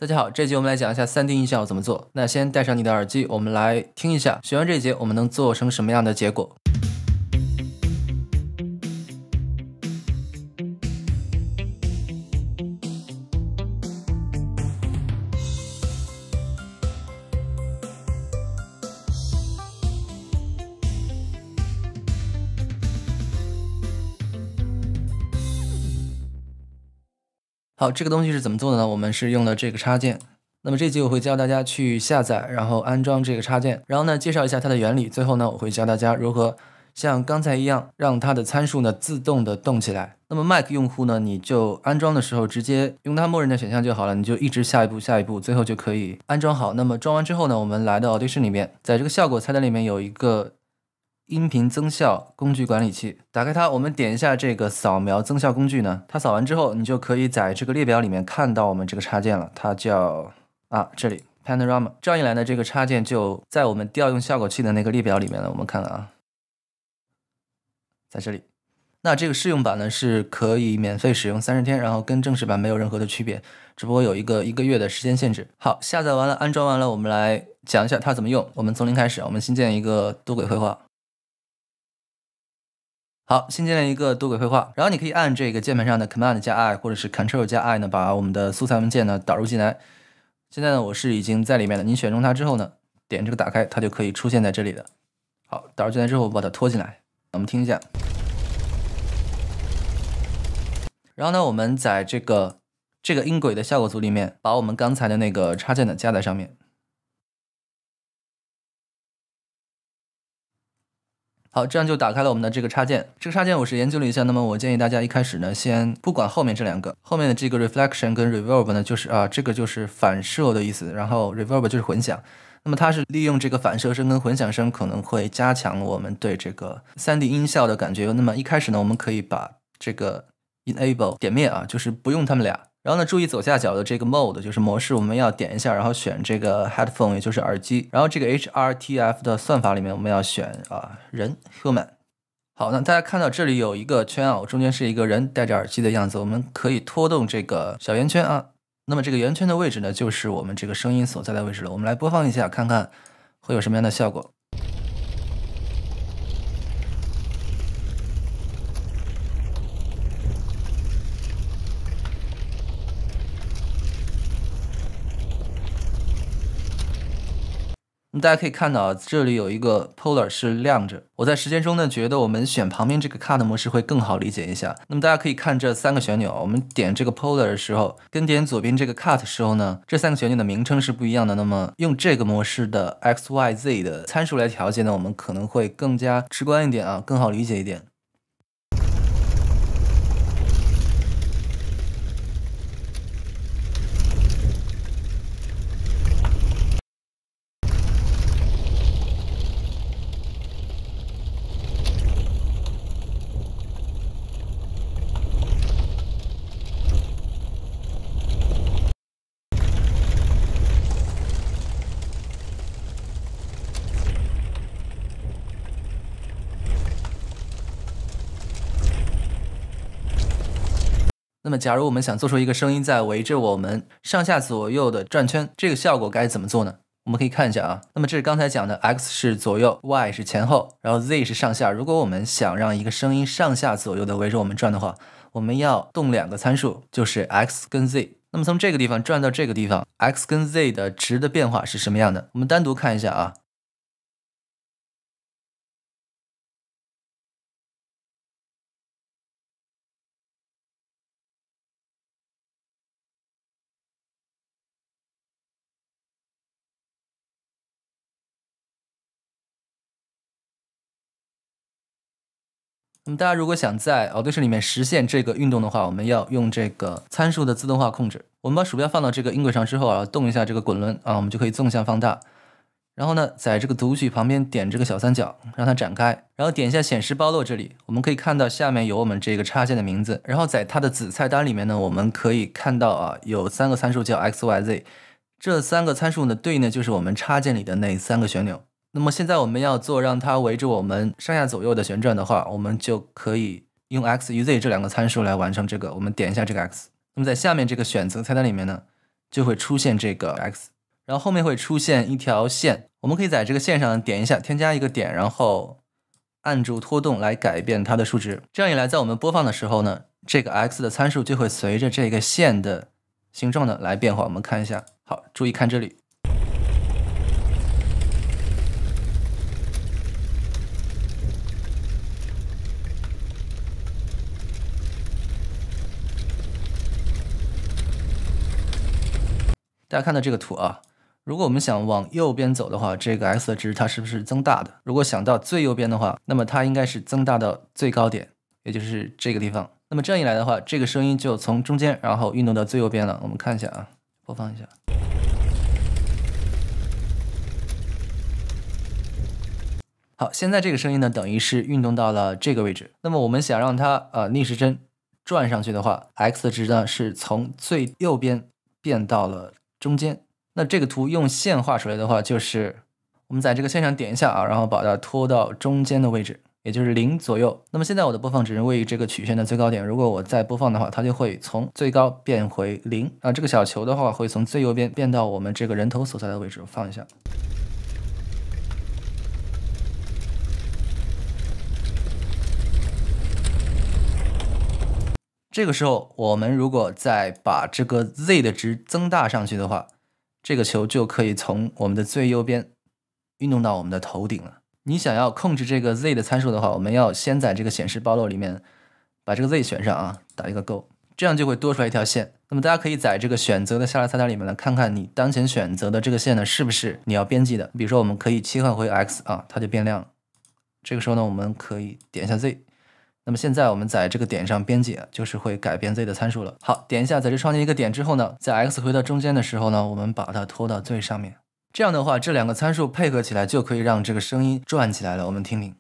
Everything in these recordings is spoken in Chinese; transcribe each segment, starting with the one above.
大家好，这节我们来讲一下3D 音效怎么做。那先戴上你的耳机，我们来听一下，学完这节我们能做成什么样的结果。好，这个东西是怎么做的呢？我们是用了这个插件。那么这集我会教大家去下载，然后安装这个插件，然后呢介绍一下它的原理。最后呢，我会教大家如何像刚才一样让它的参数呢自动的动起来。那么 Mac 用户呢，你就安装的时候直接用它默认的选项就好了，你就一直下一步，最后就可以安装好。那么装完之后呢，我们来到 Audition 里面，在这个效果菜单里面有一个音频增效工具管理器，打开它，我们点一下这个扫描增效工具呢，它扫完之后，你就可以在这个列表里面看到我们这个插件了，它叫这里 Panorama。这样一来呢，这个插件就在我们调用效果器的那个列表里面了。我们看看在这里。那这个试用版呢是可以免费使用30天，然后跟正式版没有任何的区别，只不过有一个月的时间限制。好，下载完了，安装完了，我们来讲一下它怎么用。我们从零开始，我们新建一个多轨绘画。好，新建了一个多轨绘画，然后你可以按这个键盘上的 Command 加 I 或者是 Control 加 I 呢，把我们的素材文件呢导入进来。现在呢，我是已经在里面了。你选中它之后呢，点这个打开，它就可以出现在这里的。好，导入进来之后，我把它拖进来，我们听一下。然后呢，我们在这个音轨的效果组里面，把我们刚才的那个插件呢加在上面。好，这样就打开了我们的这个插件。这个插件我是研究了一下，那么我建议大家一开始呢，先不管后面这2个，后面的这个 reflection 跟 reverb 呢，就是这个就是反射的意思，然后 reverb 就是混响。那么它是利用这个反射声跟混响声，可能会加强我们对这个3D 音效的感觉。那么一开始呢，我们可以把这个 enable 点灭就是不用它们俩。然后呢，注意左下角的这个 mode 就是模式，我们要点一下，然后选这个 headphone 也就是耳机。然后这个 HRTF 的算法里面，我们要选人 human。好，那大家看到这里有一个圈中间是一个人戴着耳机的样子，我们可以拖动这个小圆圈那么这个圆圈的位置呢，就是我们这个声音所在的位置了。我们来播放一下，看看会有什么样的效果。大家可以看到这里有一个 polar 是亮着，我在实践中呢觉得我们选旁边这个 cut 模式会更好理解一下。那么大家可以看这3个旋钮，我们点这个 polar 的时候跟点左边这个 cut 的时候呢，这3个旋钮的名称是不一样的。那么用这个模式的 XYZ 的参数来调节呢，我们可能会更加直观一点更好理解一点。那么假如我们想做出一个声音在围着我们上下左右的转圈，这个效果该怎么做呢？我们可以看一下那么这是刚才讲的 X 是左右， Y 是前后，然后 Z 是上下。如果我们想让一个声音上下左右的围着我们转的话，我们要动2个参数，就是 X 跟 Z。那么从这个地方转到这个地方， X 跟 Z 的值的变化是什么样的？我们单独看一下那么大家如果想在 Audition 里面实现这个运动的话，我们要用这个参数的自动化控制。我们把鼠标放到这个音轨上之后动一下这个滚轮我们就可以纵向放大。然后呢，在这个读取旁边点这个小三角，让它展开，然后点一下显示包络这里，我们可以看到下面有我们这个插件的名字。然后在它的子菜单里面呢，我们可以看到有3个参数叫 XYZ， 这3个参数呢对应的就是我们插件里的那3个旋钮。那么现在我们要做让它围着我们上下左右的旋转的话，我们就可以用 X 与 Z 这2个参数来完成这个。我们点一下这个 X。那么在下面这个选择菜单里面呢，就会出现这个 x， 然后后面会出现一条线，我们可以在这个线上点一下，添加一个点，然后按住拖动来改变它的数值。这样一来，在我们播放的时候呢，这个 x 的参数就会随着这个线的形状呢来变化。我们看一下，好，注意看这里。大家看到这个图啊，如果我们想往右边走的话，这个 x 的值它是不是增大的？如果想到最右边的话，那么它应该是增大到最高点，也就是这个地方。那么这样一来的话，这个声音就从中间然后运动到最右边了。我们看一下啊，播放一下。好，现在这个声音呢，等于是运动到了这个位置。那么我们想让它逆时针转上去的话 ，x 的值呢是从最右边变到了中间。那这个图用线画出来的话，就是我们在这个线上点一下啊，然后把它拖到中间的位置，也就是0左右。那么现在我的播放只是位于这个曲线的最高点，如果我再播放的话，它就会从最高变回0。这个小球的话会从最右边变到我们这个人头所在的位置。我放一下。这个时候，我们如果再把这个 z 的值增大上去的话，这个球就可以从我们的最右边运动到我们的头顶了。你想要控制这个 z 的参数的话，我们要先在这个显示暴露里面把这个 z 选上啊，打一个勾，这样就会多出来一条线。那么大家可以在这个选择的下拉菜单里面来看看你当前选择的这个线呢，是不是你要编辑的。比如说我们可以切换回 x 啊，它就变亮了。这个时候呢，我们可以点一下 z。那么现在我们在这个点上编辑，就是会改变 z 的参数了。好，点一下，在这创建一个点之后呢，在 x 回到中间的时候呢，我们把它拖到最上面。这样的话，这两个参数配合起来，就可以让这个声音转起来了。我们听听。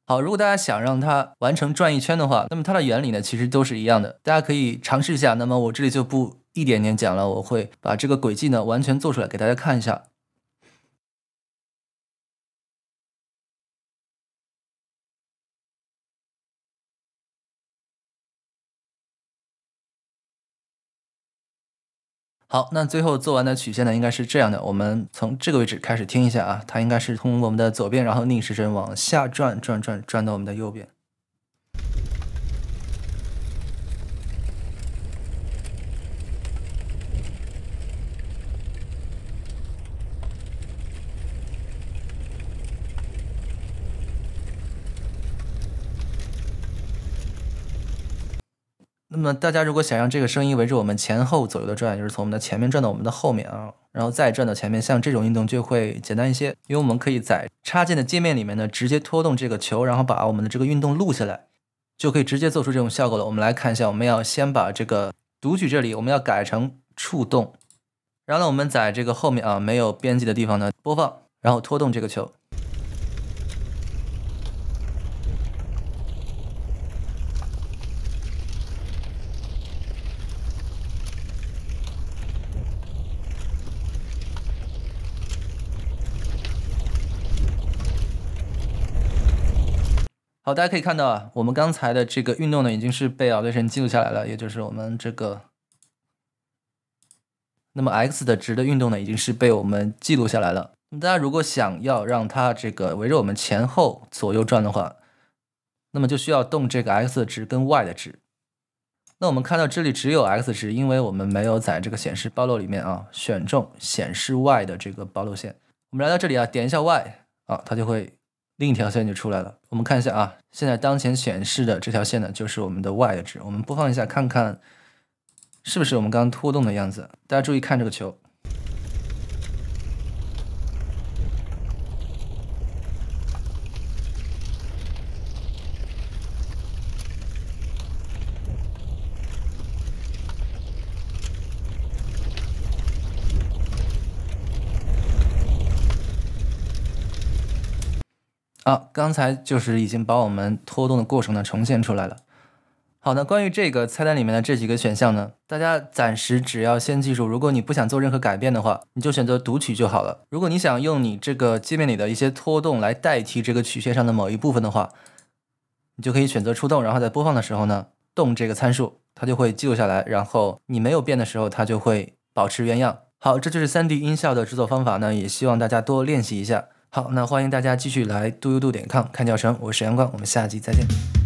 好，如果大家想让它完成转一圈的话，那么它的原理呢，其实都是一样的。大家可以尝试一下。那么我这里就不一点点讲了，我会把这个轨迹呢完全做出来给大家看一下。好，那最后做完的曲线呢，应该是这样的。我们从这个位置开始听一下啊，它应该是从我们的左边，然后逆时针往下转，转到我们的右边。那么大家如果想让这个声音围着我们前后左右的转，就是从我们的前面转到我们的后面啊，然后再转到前面，像这种运动就会简单一些，因为我们可以在插件的界面里面呢直接拖动这个球，然后把我们的这个运动录下来，就可以直接做出这种效果了。我们来看一下，我们要先把这个读取这里我们要改成触动，然后呢我们在这个后面啊没有编辑的地方呢播放，然后拖动这个球。好，大家可以看到啊，我们刚才的这个运动呢，已经是被 Audition 记录下来了，也就是我们这个，那么 x 的值的运动呢，已经是被我们记录下来了。那么大家如果想要让它这个围着我们前后左右转的话，那么就需要动这个 x 的值跟 y 的值。那我们看到这里只有 x 值，因为我们没有在这个显示暴露里面啊选中显示 y 的这个暴露线。我们来到这里啊，点一下 y 啊，它就会另一条线就出来了。我们看一下啊，现在当前显示的这条线呢，就是我们的 y 的值。我们播放一下，看看是不是我们刚刚拖动的样子。大家注意看这个球。刚才就是已经把我们拖动的过程呢重现出来了。好，那关于这个菜单里面的这几个选项呢，大家暂时只要先记住，如果你不想做任何改变的话，你就选择读取就好了。如果你想用你这个界面里的一些拖动来代替这个曲线上的某一部分的话，你就可以选择触动，然后在播放的时候呢，动这个参数，它就会记录下来，然后你没有变的时候，它就会保持原样。好，这就是 3D 音效的制作方法呢，也希望大家多练习一下。好，那欢迎大家继续来 doyoudo.com 看教程，我是阳光，我们下期再见。